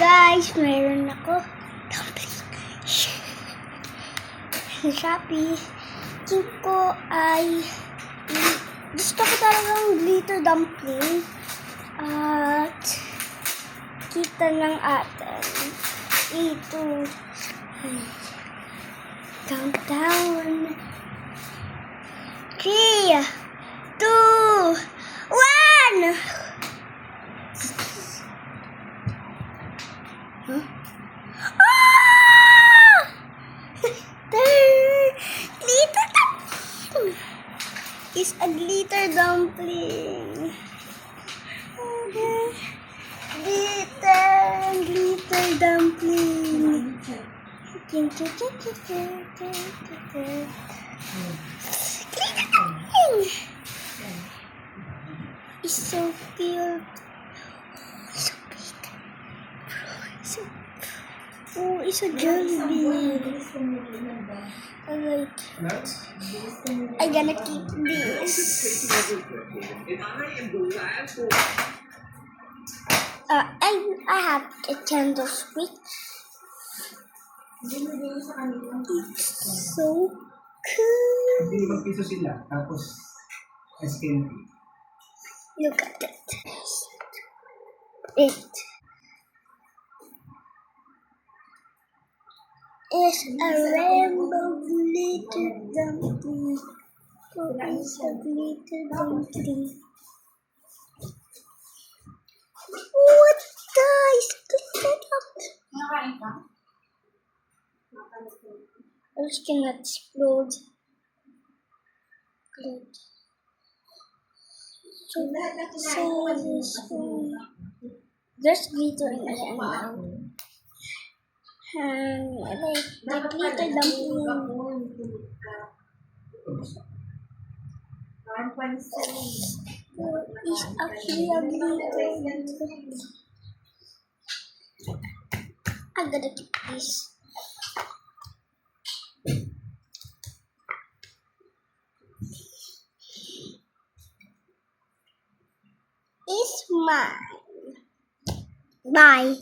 Guys, meron ako dumpling sa Shopee. King ko ay gusto ko talagang glitter dumpling at kita ng atin ito. Countdown 3, 2, 1. Huh? Ah! Glitter dumpling is a glitter dumpling. Glitter dumpling. Glitter dumpling. It's so cute. So big. Oh, it's a jelly. Alright. I'm gonna keep this. I have a candle switch. It's so cool. Look at it. It is a rainbow glitter dumpling. Oh, it's a glitter dumpling. What guys? Look at that. I was gonna explode. Good. So this one. There's glitter in my hand now. I like the glitter dumpling. It's actually a glitter. I'm gonna keep this. It's mine. Bye.